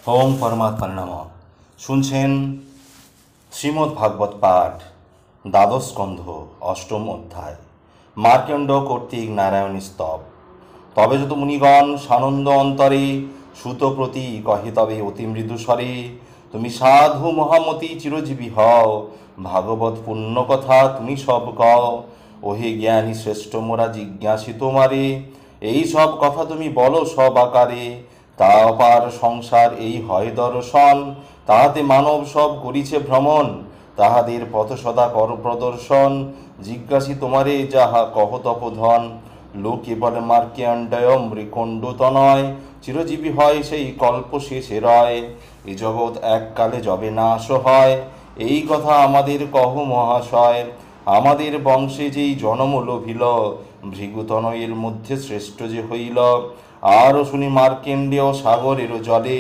ওম পরমাত্মা নমঃ। শুনছেন শ্রীমদ্ ভাগবত পাঠ, দ্বাদশ স্কন্ধ, অষ্টম অধ্যায়, মার্কণ্ড কর্তৃক নারায়ণ স্তব। তবে যত মুনিগণ সানন্দ অন্তরে সুত প্রতি কহে তবে অতি মৃদু স্বরে, তুমি সাধু মহামতি চিরজীবী হও, ভাগবত পুণ্য কথা তুমি সব কও। ওহে জ্ঞানী শ্রেষ্ঠ মোরা জিজ্ঞাসী তোমারে, এই সব কথা তুমি বলো সব আকারে। তা অপার সংসার এই হয় দর্শন, তাহাতে মানব সব করিছে ভ্রমণ। তাহাদের পথ সদা কর প্রদর্শন, জিজ্ঞাসী তোমারে যাহা কহ তপোধন। লোকে বলে মার্কেণ্ডয় মৃকণ্ড তনয়, চিরজীবী হয় সেই কল্প শেষে রয়। এ জগৎ এককালে যবে নাশ হয়, এই কথা আমাদের কহ মহাশয়। আমাদের বংশে যেই জনম লোভিল, ভৃগুতনয়ের মধ্যে শ্রেষ্ঠ যে হইল। আরও শুনি মার্কেণ্ডেয় সাগরেরও জলে,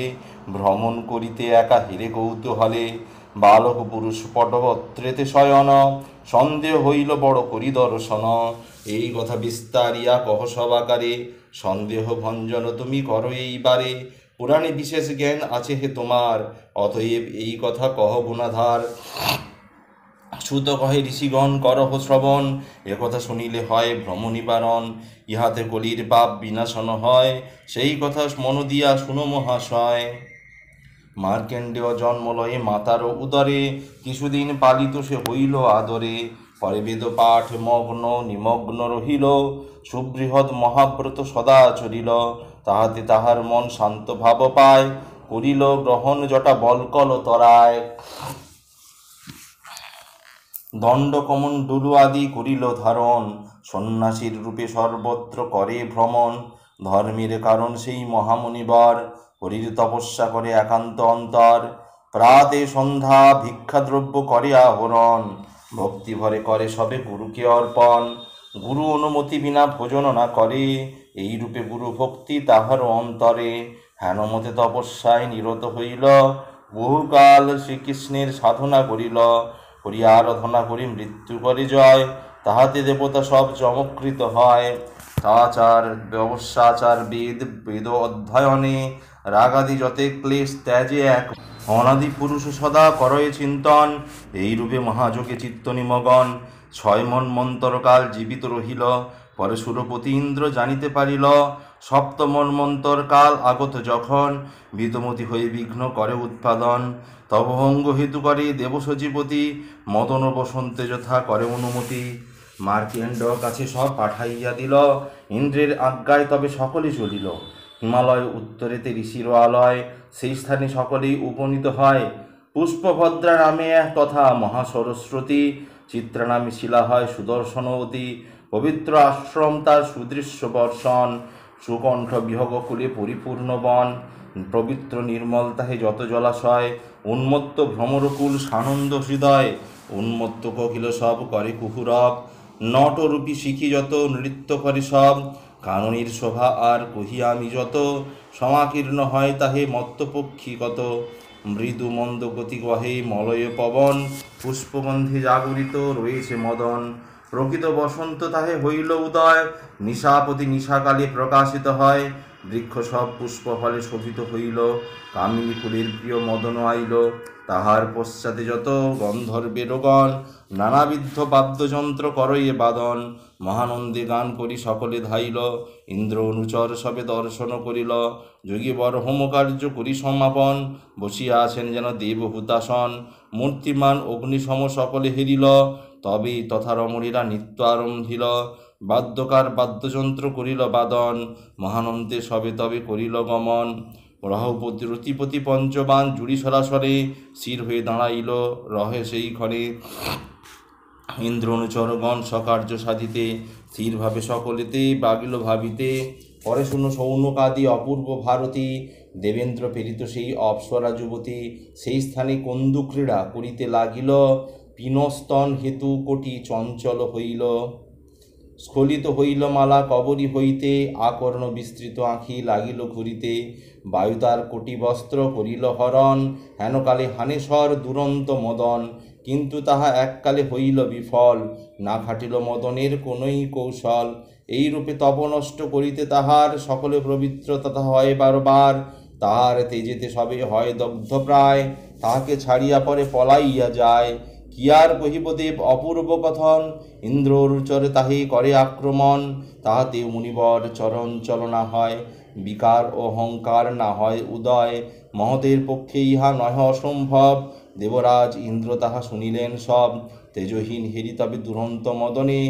ভ্রমণ করিতে একা হেরে কৌতূহলে। বালক পুরুষ পটবত্রেতে শয়ন, সন্দেহ হইল বড় করি দর্শন। এই কথা বিস্তারিয়া কহ সবাকারে, সন্দেহ ভঞ্জন তুমি করো এইবারে। পুরাণে বিশেষ জ্ঞান আছে হে তোমার, অতএব এই কথা কহ গুণাধার। সুত কহে ঋষিগণ করহ শ্রবণ, একথা শুনিলে হয় ভ্রম নিবারণ। ইহাতে কলির পাপ বিনাশন হয়, সেই কথা মন দিয়া শুনো মহাশয়। মার্কেণ্ডেয় জন্মলয়ে মাতার উদরে, কিছুদিন পালিত সে হইল আদরে। পরে বেদ পাঠ মগ্ন নিমগ্ন রহিল, সুবৃহৎ মহাব্রত সদা চরিল। তাহাতে তাহার মন শান্ত ভাব পায়, করিল গ্রহণ জটা বলকল তরায়। দণ্ড কমণ্ডলু আদি করিল ধারণ, সন্ন্যাসীর রূপে সর্বত্র করে ভ্রমণ। ধর্মের কারণ সেই মহামুনিবর, হরির তপস্যা করে একান্ত অন্তর। প্রাতে সন্ধ্যা ভিক্ষাদ্রব্য করে আহরণ, ভক্তি ভরে করে সবে গুরুকে অর্পণ। গুরু অনুমতি বিনা ভোজন না করে, এই রূপে গুরু ভক্তি তাহার অন্তরে। হেনমতে তপস্যায় নিরত হইল, বহুকাল শ্রীকৃষ্ণের সাধনা করিল। হরি আরাধনা করি মৃত্যু করে জয়, তাহাতে দেবতা সব চমৎকৃত হয়। আচার ব্যবসাচার বেদ বেদ অধ্যয়নে, রাগাদি যতে ক্লেশ ত্যাজে এক অনাদি পুরুষ সদা করয়ে চিন্তন। এইরূপে মহাযোগে চিত্ত নিমগন, ছয় মন মন্তরকাল জীবিত রহিল। পরে সুরপতি ইন্দ্র জানিতে পারিল, সপ্তমন মন্তর কাল আগত যখন, বিদমতি হয়ে বিঘ্ন করে উৎপাদন। তব অঙ্গ হেতু করে দেব সচিপতি, মদন বসন্তে যথা করে অনুমতি। মার্কেণ্ড কাছে সব পাঠাইয়া দিল, ইন্দ্রের আজ্ঞায় তবে সকলে চলিল। হিমালয় উত্তরেতে ঋষির আলয়, সেই স্থানে সকলেই উপনীত হয়। পুষ্পভদ্রা নামে এক তথা মহাসরস্বতী, চিত্রা নামে শিলা হয় সুদর্শনবতী। পবিত্র আশ্রম তার সুদৃশ্য বর্ষণ, সুকণ্ঠ বিহগকুলে পরিপূর্ণ বন। পবিত্র নির্মল তাহে যত জলাশয়, উন্মত্ত ভ্রমরকুল সানন্দ হৃদয়। উন্মত্ত কোকিল সব করে কুহুরব, নটরূপী শিখি যত নৃত্য করে সব। কাননীর শোভা আর কহি আমি যত, সমাকীর্ণ হয় তাহে মত্তপক্ষী কত। মৃদু মন্দ গতি কহে মলয় পবন, পুষ্পগন্ধে জাগরিত রয়েছে মদন। প্রকৃত বসন্ত তাহে হইল উদয়, নিশাপতি নিশাকালে প্রকাশিত হয়। বৃক্ষ সব পুষ্প ফলে শোভিত হইল, কামিনী ফুলের প্রিয় মদন আইল। তাহার পশ্চাতে যত গন্ধর্বেরগণ, নানাবিধ বাদ্যযন্ত্র করয়ে বাদন। মহানন্দে গান করি সকলে ধাইল, ইন্দ্র অনুচর সবে দর্শন করিল। যোগীবর হোমকার্য করি সমাপন, বসিয়া আছেন যেন দেবহুতাসন। মূর্তিমান অগ্নিসম সকলে হেরিল, তবে তথা রমণীরা নৃত্য আরম্ভিল। বাদ্যকার বাদ্যযন্ত্র করিল বাদন, মহানন্দে সবে তবে করিল গমন। রহপতি রতিপতি পঞ্চবান জুড়ি সরাসরে, স্থির হয়ে দাঁড়াইল রহে সেই ক্ষণে। ইন্দ্র অনুচরগণ সকার্য সাধিতে, স্থিরভাবে সকলেতে বাগিল ভাবিতে। পরে শুনো সৌনকাদি অপূর্ব ভারতী, দেবেন্দ্র প্রেরিত সেই অপ্সরা যুবতী। সেই স্থানে কন্দু ক্রীড়া করিতে লাগিল, পিনস্তন হেতু কোটি চঞ্চল হইল। স্খলিত হইল মালা কবরী হইতে, আকর্ণ বিস্তৃত আঁখি লাগিল ঘুরিতে। বায়ু তার কোটি বস্ত্র করিল হরণ, হেনকালে হানেশ্বর দুরন্ত মদন। কিন্তু তাহা এককালে হইল বিফল, না খাটিল মদনের কোনই কৌশল। এই রূপে তপ নষ্ট করিতে তাহার, সকলে পবিত্র তথা হয় বারবার। তাহার তেজেতে সবে হয় দগ্ধ প্রায়, তাহাকে ছাড়িয়া পরে পলাইয়া যায়। কি আর কহিব দেব অপূর্ব কথন, ইন্দ্রর চরে তাহে করে আক্রমণ। তাহাতে মুনিবর চরণ চলনা হয়, বিকার ও অহংকার না হয় উদয়। মহতের পক্ষে ইহা নয় অসম্ভব, দেবরাজ ইন্দ্র তাহা শুনিলেন সব। তেজহীন হেরি তবে দুরন্ত মদনে,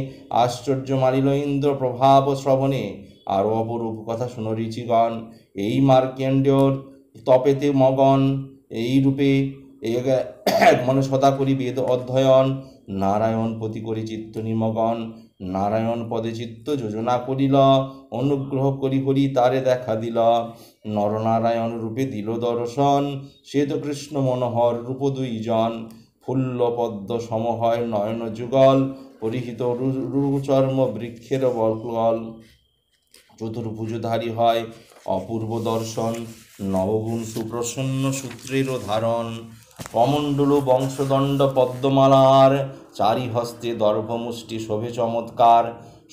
আশ্চর্য মানিল ইন্দ্র প্রভাব শ্রবণে। আরও অপরূপ কথা শুনো ঋচিগণ, এই মার্কেন্ডেয়র তপেতে মগন। এই রূপে এক মনে সদা করি বেদ অধ্যয়ন, নারায়ণ পতি করি চিত্ত নিমগন। নারায়ণ পদে চিত্ত যোজনা করিল, অনুগ্রহ করি হরি তারে দেখা দিল। নরনারায়ণ রূপে দিল দর্শন, শ্বেত কৃষ্ণ মনোহর রূপ দুইজন। ফুল্ল পদ্ম সম হয় নয়ন যুগল, পরিহিত রুচর্ম বৃক্ষের বলকল। চতুর্ভুজধারী হয় অপূর্ব দর্শন, নবগুণ সুপ্রসন্ন সূত্রেরও ধারণ। কমণ্ডল বংশদণ্ড পদ্মমালার, চারি হস্তে দর্ভমুষ্টি শোভে চমৎকার।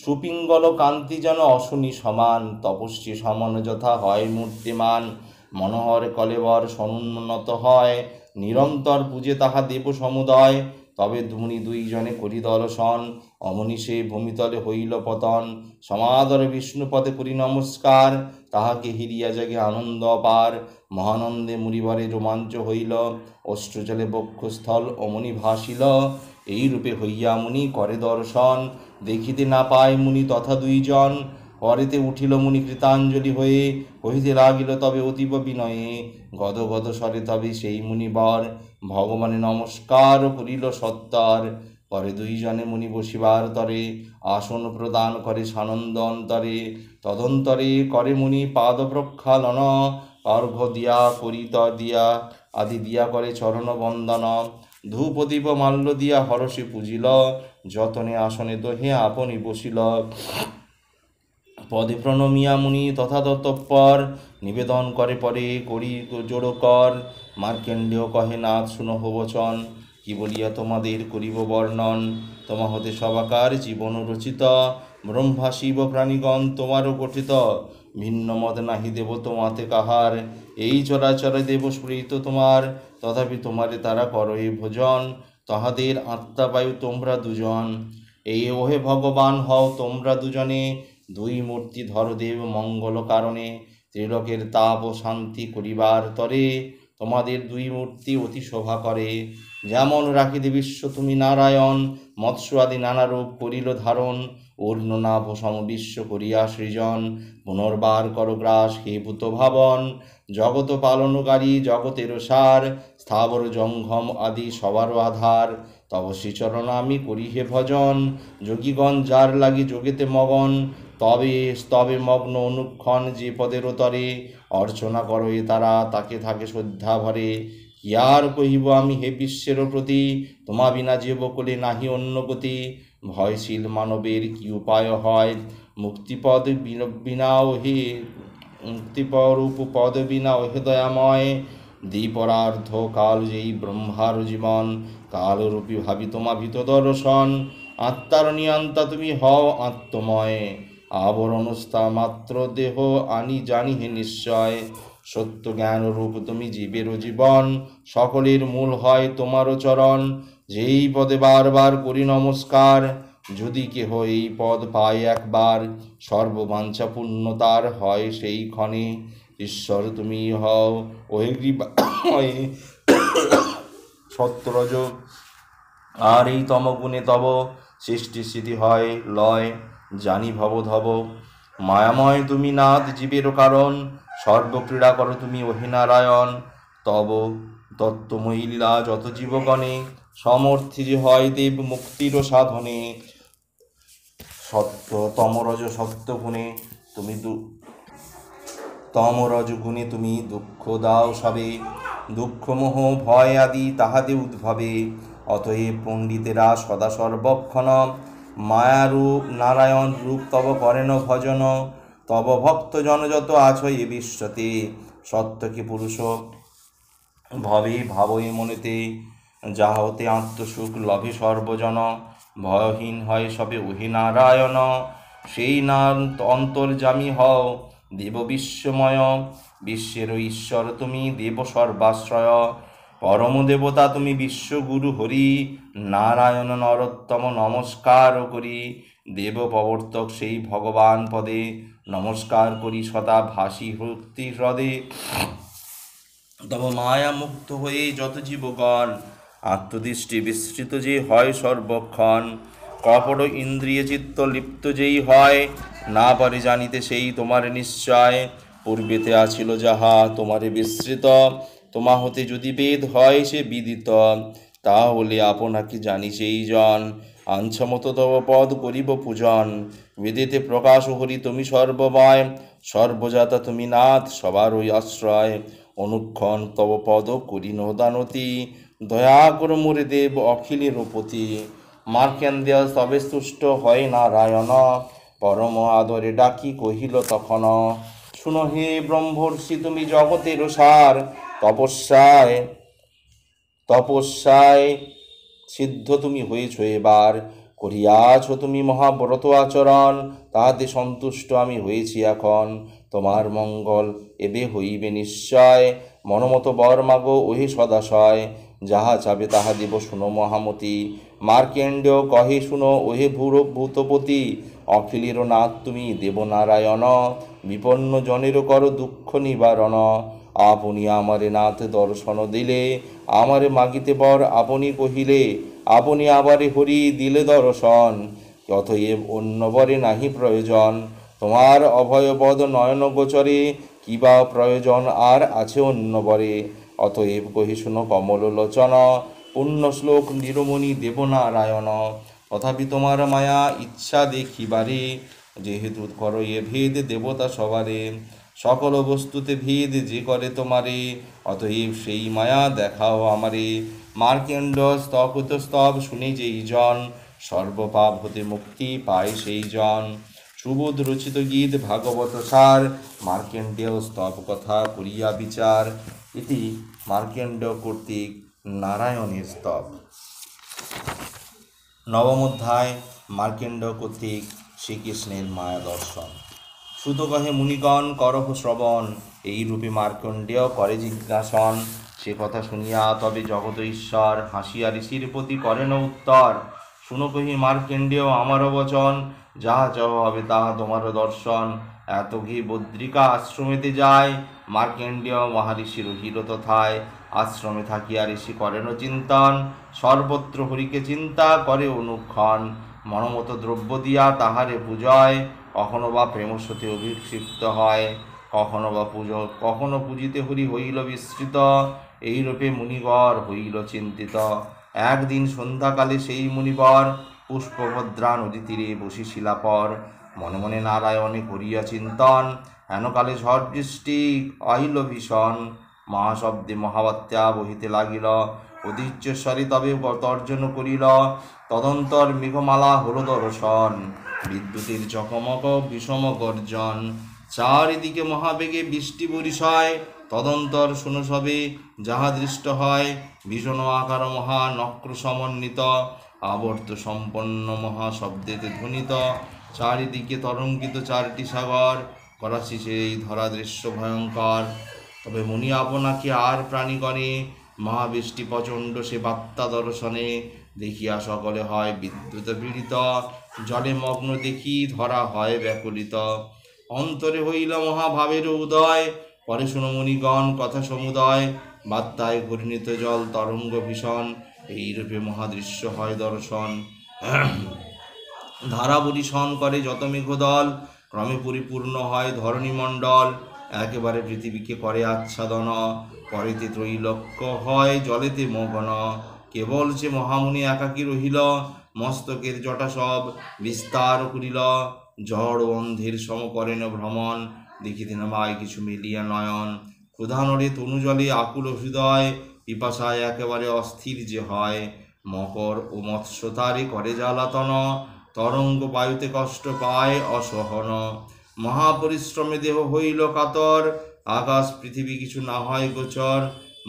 সুপিঙ্গল কান্তি যেন অশনি সমান, তপস্বী সমান যথা হয় মূর্তিমান। মনোহর কলেবর সমুন্নত হয়, নিরন্তর পূজে তাহা দেব সমুদয়। তবে মুনি দুইজনে করি দর্শন, অমনীষে ভূমিতলে হইল পতন। সমাদরে বিষ্ণুপদে করি নমস্কার, তাহাকে হিরিয়া জাগে আনন্দ অপার। মহানন্দে মুনিবরে রোমাঞ্চ হইল, অশ্রুজলে বক্ষস্থল অমনি ভাসিল। এই রূপে হইয়া মুনি করে দর্শন, দেখিতে না পায় মুনি তথা দুইজন। পরেতে উঠিল মুনি কৃতাঞ্জলি হয়ে, কহিতে লাগিল তবে অতীব বিনয়ে। গদ গদ স্বরে তবে সেই মুনিবর, ভগবানে নমস্কার করিল সত্তর। পরে দুইজনে মুনি বসিবার তরে, আসন প্রদান করে সানন্দ অন্তরে। তদন্তরে করে মুনি পাদ প্রক্ষালন, অর্ঘ্য দিয়া করিত দিয়া আদি দিয়া করে চরণ বন্দন। ধূপ দীপ মাল্য দিয়া হরষে পূজিল, যতনে আসনে দহে আপনি বসিল। পদে প্রণমিয়া মুনি তথা তৎপর, নিবেদন করে পরে করি জোড় কর। মার্কেন্ডেয় কহে নাথ শুনহ বচন, কি বলিয়া তোমাদের করিব বর্ণন। তোমা হতে সবাকার জীবন রচিত, ব্রহ্মা শিব প্রাণীগণ তোমারও গঠিত। ভিন্ন মত নাহি দেব তোমাতে কাহার, এই চরাচরে দেব স্মৃত তোমার। তথাপি তোমারে তারা করো ভোজন, তাহাদের আত্মা বায়ু তোমরা দুজন। এই ওহে ভগবান হও তোমরা দুজনে, দুই মূর্তি ধর দেব মঙ্গল কারণে। ত্রিলোকের তাপ ও শান্তি করিবার তরে, তোমাদের দুই মূর্তি অতি শোভা করে। যেমন রাখিতে বিশ্ব তুমি নারায়ণ, মৎস্য আদি নানা রূপ করিল ধারণ। অর্ণ নাভ সম বিশ্ব করিয়া সৃজন, পুনর্বার করগ্রাস হে ভূত ভাবন। জগত পালনকারী জগতের সার, স্থাবর জঙ্গম আদি সবারও আধার। তব শ্রীচরণ আমি করি হে ভজন, যোগীগণ যার লাগি যোগেতে মগন। তবে স্তবে মগ্ন অনুক্ষণ যে পদের তরে, অর্চনা করো এ তারা তাকে থাকে শ্রদ্ধা ভরে। কি আর কহিব আমি হে বিশ্বের প্রতি, তোমা বিনা যে বকুলে নাহি অন্য গতি। ভয়শীল মানবের কি উপায় হয়, মুক্তিপদ বিনা ওহে মুক্তিপরূপ পদ বিনা ওহে দয়াময়। দ্বিপরার্ধ কাল যেই ব্রহ্মার জীবন, কালরূপী ভাবি তোমা ভীত দর্শন। আত্মার নিয়ন্তা তুমি হও আত্মময়, আবরণস্থা মাত্র দেহ আনি জানি হে নিশ্চয়। সত্য জ্ঞান রূপ তুমি জীবের জীবন, সকলের মূল হয় তোমারও চরণ। যেই পদে বারবার করি নমস্কার, যদি কেহ এই পদ পায় একবার, সর্ববাঞ্ছা পূর্ণতার হয় সেই ক্ষণে। ঈশ্বর তুমি হও ওহে কৃপাময়, সত্যরজ আর এই তমগুণে তব সৃষ্টি স্থিতি হয় লয়। জানি ভবধব মায়াময় তুমি নাথ জীবেরও কারণ, সর্বক্রীড়া করো তুমি ওহে নারায়ণ। তব তত্ত্বময়ী লীলা যত জীবগণে, সমর্থি যে হয় দেব মুক্তির সাধনে। সত্য তমরজ সত্য গুণে তুমি তমরজ গুণে তুমি দুঃখ দাও সবে, দুঃখ মোহ ভয় আদি তাহাতে উদ্ভবে। অতএব পণ্ডিতেরা সদা সর্বক্ষণ, মায়ারূপ নারায়ণ রূপ তব করেন ভজন। তব ভক্ত জন যত আছো এ বিশ্বতে, সত্যকে পুরুষ ভবে ভাবই মনেতে। যাহা হতে আত্মসুখ লভে সর্বজন, ভয়হীন হয় সবে ওহে নারায়ণ। সেই না অন্তর্যামী হও দেব বিশ্বময়, বিশ্বের ঈশ্বর তুমি, দেব সর্বাশ্রয়, পরম দেবতা তুমি, বিশ্বগুরু হরি, নারায়ণ নরোত্তম নমস্কার করি, দেব প্রবর্তক সেই ভগবান পদে, নমস্কার করি সদা ভাসি ভক্তি হ্রদে। তব মায়া মুক্ত হয়ে যত জীবগণ, আত্মদৃষ্টি বিস্তৃত যে হয় সর্বক্ষণ, কপট ইন্দ্রিয় চিত্ত লিপ্ত যেই হয়, না পারে জানিতে সেই তোমার নিশ্চয়, পূর্বেতে আছিল যাহা তোমারে বিস্তৃত, তোমা হতে যদি বেদ হয় সে বিদিত, তাহলে আপনাকে জানি সেই জন, আঞ্ছমত তব পদ করিব পূজন, বেদেতে প্রকাশ হরি তুমি সর্বময়, সর্বজাতা তুমি নাথ সবার ওই আশ্রয়, অনুক্ষণ তব পদ করি নদানতি, দয়া কর মোরে দেব অখিলের পতি, মার্কেন্দ্র তবে তুষ্ট হয় নারায়ণ, পরম আদরে ডাকি কহিল তখন, শুনো হে ব্রহ্মর্ষি তুমি জগতের সার, তপস্যায় তপস্যায় সিদ্ধ তুমি হয়েছ এবার, করিয়াছ তুমি মহাব্রত আচরণ, তাহাতে সন্তুষ্ট আমি হয়েছি এখন, তোমার মঙ্গল এবে হইবে নিশ্চয়, মনমত বর মাগো ওহে সদাশয়, যাহা চাবে তাহা দেব শুনো মহামতি, মার্কেন্ডেয় কহে শুনো ওহে ভূতপতি, অখিলের নাথ তুমি দেবনারায়ণ, বিপন্ন জনের কর দুঃখ নিবারণ, আপনি আমারে নাথ দর্শন দিলে, আমারে মাগিতে বর আপনি কহিলে, আপনি আবারে হরি দিলে দর্শন, অতএব অন্য বরে নাহি প্রয়োজন, তোমার অভয়পদ নয়ন গোচরে, কিবা প্রয়োজন আর আছে অন্য বরে, অতএব কহি শুনো কমল লোচন, পুণ্য শ্লোক নিরমণি দেবনারায়ণ, তথাপি তোমার মায়া ইচ্ছা দেখিবারে, যেহেতু করো এ ভেদ দেবতা সবারে, সকল বস্তুতে ভেদ যে করে তোমারে, অতএব সেই মায়া দেখাও আমারে, মার্কেন্ড স্তবত স্তব শুনে যেই জন, সর্বপাপ হতে মুক্তি পায় সেই জন, সুবোধ রচিত গীত ভাগবত সার, মার্কেন্ডেয় স্তব কথা করিয়া বিচার, এটি মার্কেন্ড কর্তৃক নারায়ণের স্তব। নবম অধ্যায় মার্কেন্ড কর্তৃক শ্রীকৃষ্ণের মায়া দর্শন। সুত কহে মুনিগণ করহ শ্রবণ, এই রূপে মার্কণ্ডেয় করে জিজ্ঞাসন, সে কথা শুনিয়া তবে জগত ঈশ্বর, হাসিয়া ঋষির প্রতি করেন উত্তর, শুনো কহি মার্কেন্ডেয় আমারও বচন, যাহা চাহ হবে তাহা তোমার দর্শন, এত ঘি বদ্রিকা আশ্রমেতে যায়, মার্কেন্ডেয় মহাঋষি রহিল তথায়, আশ্রমে থাকিয়া ঋষি করেন চিন্তন, সর্বত্র হরিকে চিন্তা করে অনুক্ষণ, মনমত দ্রব্য দিয়া তাহারে পূজয়, কখনো বা প্রেমস্বতে অভিক্ষিপ্ত হয়, কখনো পূজিতে হরি হইল বিস্মৃত, এইরূপে মুনিবর হইল চিন্তিত, একদিন সন্ধ্যাকালে সেই মুনিবর, পুষ্পভদ্রা নদী তীরে বসিছিলা পর, মনে মনে নারায়ণে করিয়া চিন্তন, হেনকালে ঝড় বৃষ্টি আহিল ভীষণ, মহাশব্দে মহাবাত্যা বহিতে লাগিল, অধীর্যস্বরে তবে তর্জন করিল, তদন্তর মেঘমালা হল দর্শন, বিদ্যুতের চকমক বিষম গর্জন, চারিদিকে মহাবেগে বৃষ্টি বরিশয়, তদন্তর শুনো সবে যাহা দৃষ্ট হয়, ভীষণ আকার মহা নক্র সমন্বিত, আবর্ত সম্পন্ন মহাশব্দেতে ধ্বনিত, চারিদিকে তরঙ্গিত চারটি সাগর, করাছি সেই ধরা দৃশ্য ভয়ঙ্কর, তবে মুনি আপনাকে আর প্রাণীগণে, মহাবৃষ্টি প্রচণ্ড সে বাত্তা দর্শনে, দেখিয়া সকলে হয় বিদ্যুৎ পীড়িত, জলে মগ্ন দেখি ধরা হয় ব্যাকুলিত, অন্তরে হইল মহাভাবের উদয়, পরে শুনো মুনিগণ কথা সমুদয়, বাত্তায় ঘূর্ণিত জল তরঙ্গ ভীষণ, এইরূপে মহাদৃশ্য হয় দর্শন, ধারা বরিশন করে যত মেঘদল, ক্রমে পরিপূর্ণ হয় ধরণীমণ্ডল, একেবারে পৃথিবীকে করে আচ্ছাদন, পরেতে ত্রৈলোক্য হয় জলেতে মগন, কেবল সে মহামুনি একাকী রহিল, মস্তকের জটা সব বিস্তার করিল, জড় অন্ধের সম করেন ভ্রমণ, দেখিতে নামায় কিছু মিলিয়া নয়ন, ক্ষুধানরে তনুজলে আকুল হৃদয়, পিপাসায় একেবারে অস্থির যে হয়, মকর ও মৎস্য তারে করে জ্বালাতন, তরঙ্গ বায়ুতে কষ্ট পায় অসহন, মহাপরিশ্রমে দেহ হইল কাতর, আকাশ পৃথিবী কিছু না হয় গোচর,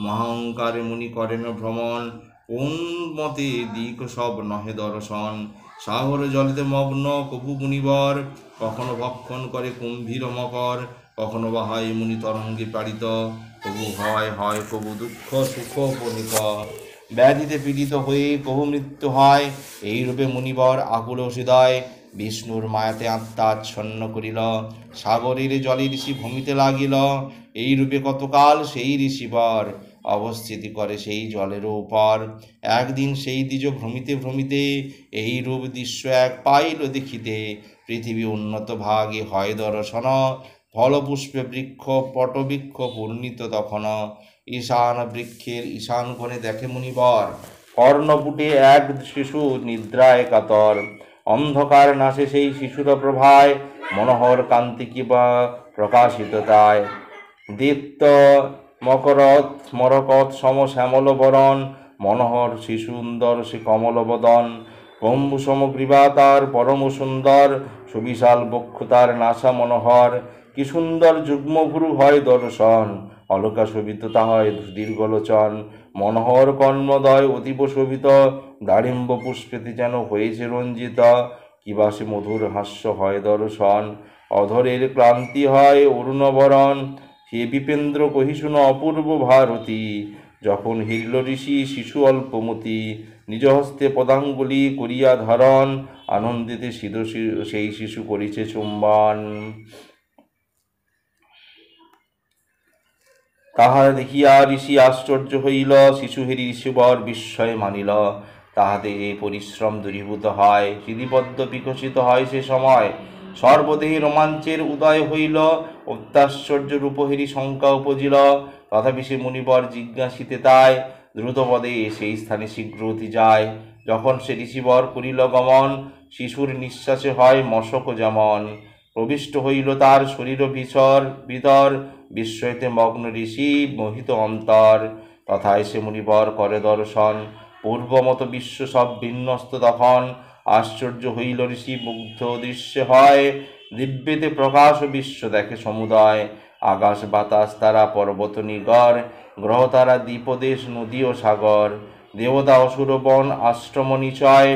মহাঙ্কারে মুনি করেন ভ্রমণ, কোন মতে দিক সব নহে দর্শন, সাগর জলেতে মগ্ন কপু মুনিবর, কখনো ভক্ষণ করে কুম্ভীর মকর, কখনো বা হয় মুনি তরঙ্গে পারিত, কবু হয় হয় কবু দুঃখ সুখ উপনীত। ব্যাধিতে পীড়িত হয়ে কবু মৃত্যু হয়, এইরূপে মুনিবর আকুল হৃদয় বিষ্ণুর মায়াতে আত্মাচ্ছন্ন করিল। সাগরের জলে ঋষি ভূমিতে লাগিল, এইরূপে কতকাল সেই ঋষিবর অবস্থিতি করে সেই জলের উপর। একদিন সেই দ্বিজ ভ্রমিতে ভ্রমিতে এই রূপ দৃশ্য এক পাইল দেখিতে। পৃথিবী উন্নত ভাগে হয় দর্শন, ফলপুষ্পে বৃক্ষ পটবৃক্ষ পূর্ণিত তখন। ঈশান বৃক্ষের ঈশান কোণে দেখে মুনিবর, কর্ণপুটে এক শিশু নিদ্রায় কাতর। অন্ধকার নাশে সেই শিশুর প্রভায়, মনোহর কান্তি কিবা প্রকাশিত তাই। দীপ্ত মকরত মরকত সম শ্যামল বরণ, মনোহর শিশুন্দর সে কমল বদন। কম্বু সমগ্রীবা তার পরম সুন্দর, সুবিশাল বক্ষ তার নাসা মনোহর। কি সুন্দর যুগ্মভুরু হয় দর্শন, অলকা শোভিত তাহায় দীর্ঘলোচন। মনোহর কর্ণদয় অতীব শোভিত, দারিম্ব পুষ্পেতে যেন হয়েছে রঞ্জিত। কিবা সে মধুর হাস্য হয় দর্শন, অধরের ক্লান্তি হয় অরুণবরণ। হে বিপেন্দ্র কহি শুন অপূর্ব ভারতী, যখন হিরল ঋষি শিশু অল্পমতি। নিজ হস্তে পদাঙ্গুলি করিয়া ধারণ, আনন্দিতে সেই শিশু করিছে চুম্বন। তাহার দেখিয়া ঋষি আশ্চর্য হইল, শিশু হেরি ঋষিবর বিস্ময় মানিল। তাহাদের এই পরিশ্রম দূরীভূত হয়, হৃদিপদ্ম বিকশিত হয় সে সময়। সর্বদেহে রোমাঞ্চের উদয় হইল, অত্যাশ্চর্য রূপহেরি শঙ্কা উপজিল। তথাপি সে মুনিবর জিজ্ঞাসিতে তাই, দ্রুতপদে সেই স্থানে শীঘ্র অতি যায়। যখন সে ঋষিবর করিল গমন, শিশুর নিঃশ্বাসে হয় মশক যেমন। প্রবিষ্ট হইল তার শরীর ভিতর, বিস্ময়তে মগ্ন ঋষি মোহিত অন্তর। তথায় সে মুনিবর করে দর্শন, পূর্বমত বিশ্ব সব বিন্যস্ত তখন। আশ্চর্য হইল ঋষি মুগ্ধ দৃশ্যে হয়, দিব্যেতে প্রকাশ বিশ্ব দেখে সমুদয়। আকাশ বাতাস তারা পর্বত নিগর, গ্রহ তারা দ্বীপদেশ নদী ও সাগর। দেবতা অসুর বন আশ্রম নিচয়,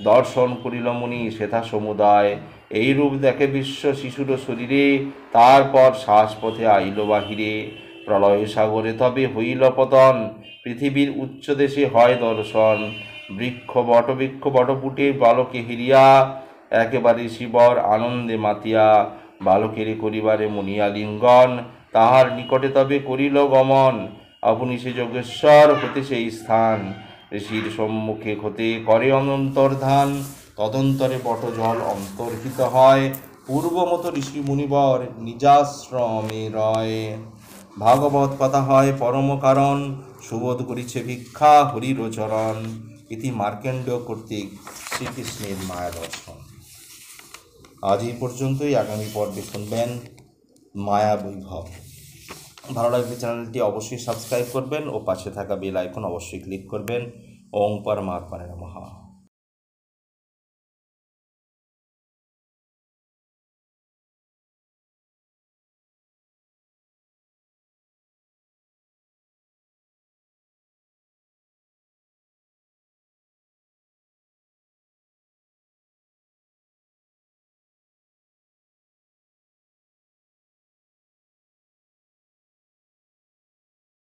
দর্শন করিল মুনি সেথা সমুদায়। এইরূপ দেখে বিশ্ব শিশুর শরীরে, তারপর শ্বাসপথে আইল বাহিরে। প্রলয় সাগরে তবে হইল পতন, পৃথিবীর উচ্চ দেশে হয় দর্শন। বটবৃক্ষ বটপুটে বালকে হিরিয়া, একেবারে শিবর আনন্দে মাতিয়া। বালকের করিবারে মুনিয়া লিঙ্গন, তাহার নিকটে তবে করিল গমন। আপনি সে যোগেশ্বর হতে সেই স্থান, ঋষির সম্মুখে হতে করে অনন্তর্ধান। তদন্তরে বটজল অন্তর্হিত হয়, পূর্বমত ঋষি মুনিবর নিজাশ্রমে রয়। ভাগবত কথা হয় পরম কারণ, সুবোধ করিছে ভিক্ষা হরির চরণ। ইতি মার্কেন্ডীয় কর্তৃক শ্রীকৃষ্ণের মায়া দর্শন। আজ এই পর্যন্তই। আগামী পর্বে শুনবেন মায়া বৈভব। ভালো লাগলে চ্যানেলটি অবশ্যই সাবস্ক্রাইব করবেন ও পাশে থাকা বেল আইকন অবশ্যই ক্লিক করবেন। ওং পরমাত্মনে নমঃ।